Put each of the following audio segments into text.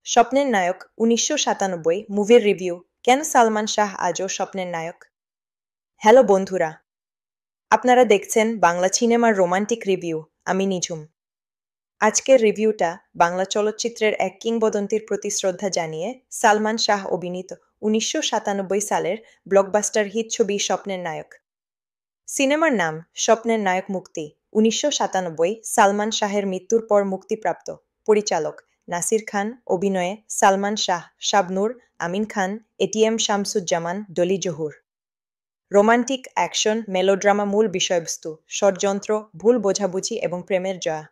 স্বপ্নের নায়ক ১৯৯৭ মুভির রিভিউ। কেন সালমান শাহ আজও স্বপ্নের নায়ক? হ্যালো বন্ধুরা, আপনারা দেখছেন বাংলা সিনেমার রোমান্টিক রিভিউ। আমি নিঝুম। আজকের রিভিউটা বাংলা চলচ্চিত্রের এক কিংবদন্তির প্রতি শ্রদ্ধা জানিয়ে সালমান শাহ অভিনীত ১৯৯৭ সালের ব্লকবাস্টার হিট ছবি স্বপ্নের নায়ক। সিনেমার নাম স্বপ্নের নায়ক মুক্তি। ১৯৯৭ সালমান শাহের মৃত্যুর পর মুক্তিপ্রাপ্ত। পরিচালক নাসির খান, অভিনয়ে Salman Shah, Shabnur, Amin Khan, ATM Shamsuzzaman, Dolly Johur. Romantic, action, melodrama মূল বিষয়বস্তু, ষড়যন্ত্র, ভুল বোঝাবুঝি এবং প্রেমের জয়া।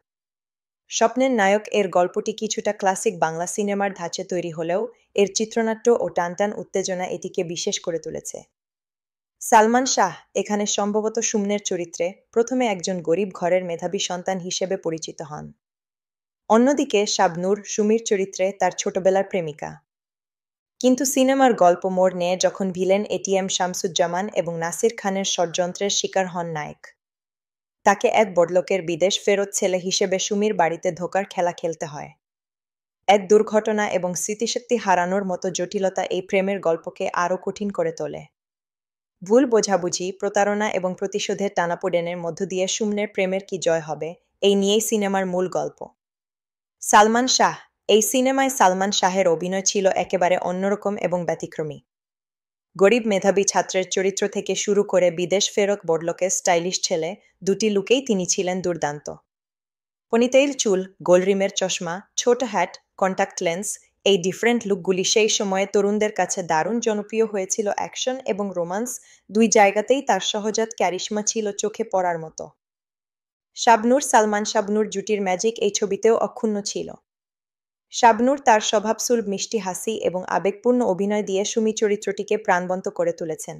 স্বপ্নের নায়ক এর গল্পটি কিছুটা ক্লাসিক বাংলা সিনেমার ধাঁচে তৈরি হলেও এর চিত্রনাট্য ও টানটান উত্তেজনা এটিকে বিশেষ করে তুলেছে। সালমান শাহ এখানে সম্ভবত সুমনের চরিত্রে প্রথমে একজন গরিব ঘরের মেধাবী সন্তান হিসেবে পরিচিত হন। অন্যদিকে শাবনূর সুমির চরিত্রে তার ছোটবেলার প্রেমিকা। কিন্তু সিনেমার গল্প মোড় নেয় যখন ভিলেন এটিএম শামসুজ্জামান এবং নাসির খানের ষড়যন্ত্রের শিকার হন নায়ক। তাকে এক বড়লোকের বিদেশ ফেরত ছেলে হিসেবে সুমির বাড়িতে ঢোকার খেলা খেলতে হয়। এক দুর্ঘটনা এবং স্মৃতিশক্তি হারানোর মতো জটিলতা এই প্রেমের গল্পকে আরও কঠিন করে তোলে। ভুল বোঝাবুঝি, প্রতারণা এবং প্রতিশোধের টানাপোড়েনের মধ্য দিয়ে সুমনের প্রেমের কি জয় হবে, এই নিয়েই সিনেমার মূল গল্প। সালমান শাহ। এই সিনেমায় সালমান শাহের অভিনয় ছিল একেবারে অন্যরকম এবং ব্যতিক্রমী। গরিব মেধাবী ছাত্রের চরিত্র থেকে শুরু করে বিদেশ ফেরত বড়লোকের স্টাইলিশ ছেলে, দুটি লুকেই তিনি ছিলেন দুর্দান্ত। পনিতেইল চুল, গোলরিমের চশমা, ছোট হ্যাট, কন্টাক্ট লেন্স, এই ডিফারেন্ট লুকগুলি সেই সময়ে তরুণদের কাছে দারুণ জনপ্রিয় হয়েছিল। অ্যাকশন এবং রোমান্স দুই জায়গাতেই তার সহজাত ক্যারিশমা ছিল চোখে পড়ার মতো। শাবনূর সালমান শাবনূর জুটির ম্যাজিক এই ছবিতেও অক্ষুণ্ণ ছিল। শাবনূর তার স্বভাবসুলভ মিষ্টি হাসি এবং আবেগপূর্ণ অভিনয় দিয়ে সুমি চরিত্রটিকে প্রাণবন্ত করে তুলেছেন।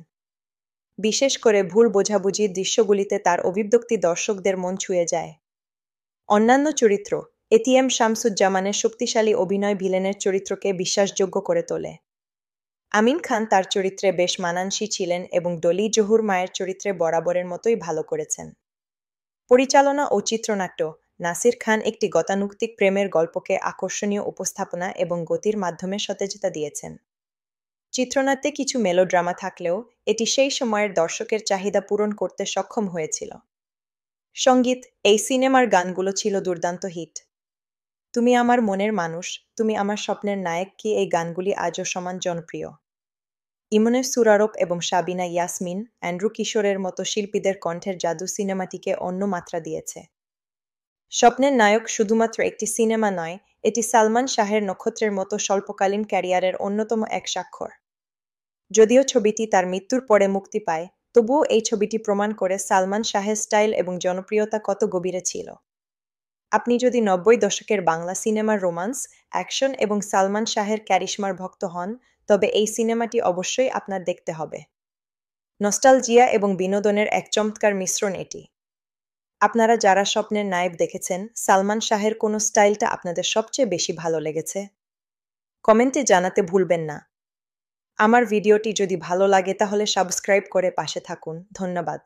বিশেষ করে ভুল বোঝাবুঝির দৃশ্যগুলিতে তার অভিব্যক্তি দর্শকদের মন ছুঁয়ে যায়। অন্যান্য চরিত্র এটিএম শামসুজ্জামানের শক্তিশালী অভিনয় ভিলেনের চরিত্রকে বিশ্বাসযোগ্য করে তোলে। আমিন খান তার চরিত্রে বেশ মানানসই ছিলেন এবং ডলি জহুর মায়ের চরিত্রে বরাবরের মতোই ভালো করেছেন। পরিচালনা ও চিত্রনাট্য নাসির খান একটি গতানুগতিক প্রেমের গল্পকে আকর্ষণীয় উপস্থাপনা এবং গতির মাধ্যমে সতেজতা দিয়েছেন। চিত্রনাট্যে কিছু মেলোড্রামা থাকলেও এটি সেই সময়ের দর্শকের চাহিদা পূরণ করতে সক্ষম হয়েছিল। সঙ্গীত এই সিনেমার গানগুলো ছিল দুর্দান্ত হিট। তুমি আমার মনের মানুষ, তুমি আমার স্বপ্নের নায়ক, কি এই গানগুলি আজও সমান জনপ্রিয়। ইমনে সুরারোপ এবং সাবিনা ইয়াসমিন, অ্যান্ড্রু কিশোরের মতো শিল্পীদের কণ্ঠের জাদু সিনেমাটিকে অন্য মাত্রা দিয়েছে। স্বপ্নের নায়ক শুধুমাত্র একটি সিনেমা নয়, এটি সালমান শাহের নক্ষত্রের মতো স্বল্পকালীন ক্যারিয়ারের অন্যতম এক স্বাক্ষর। যদিও ছবিটি তার মৃত্যুর পরে মুক্তি পায়, তবুও এই ছবিটি প্রমাণ করে সালমান শাহের স্টাইল এবং জনপ্রিয়তা কত গভীরে ছিল। আপনি যদি ৯০ দশকের বাংলা সিনেমার রোমান্স, অ্যাকশন এবং সালমান শাহের ক্যারিশমার ভক্ত হন, তবে এই সিনেমাটি অবশ্যই আপনার দেখতে হবে। নস্টালজিয়া এবং বিনোদনের এক চমৎকার মিশ্রণ এটি। আপনারা যারা স্বপ্নের নায়ক দেখেছেন, সালমান শাহের কোন স্টাইলটা আপনাদের সবচেয়ে বেশি ভালো লেগেছে? কমেন্টে জানাতে ভুলবেন না। আমার ভিডিওটি যদি ভালো লাগে তাহলে সাবস্ক্রাইব করে পাশে থাকুন। ধন্যবাদ।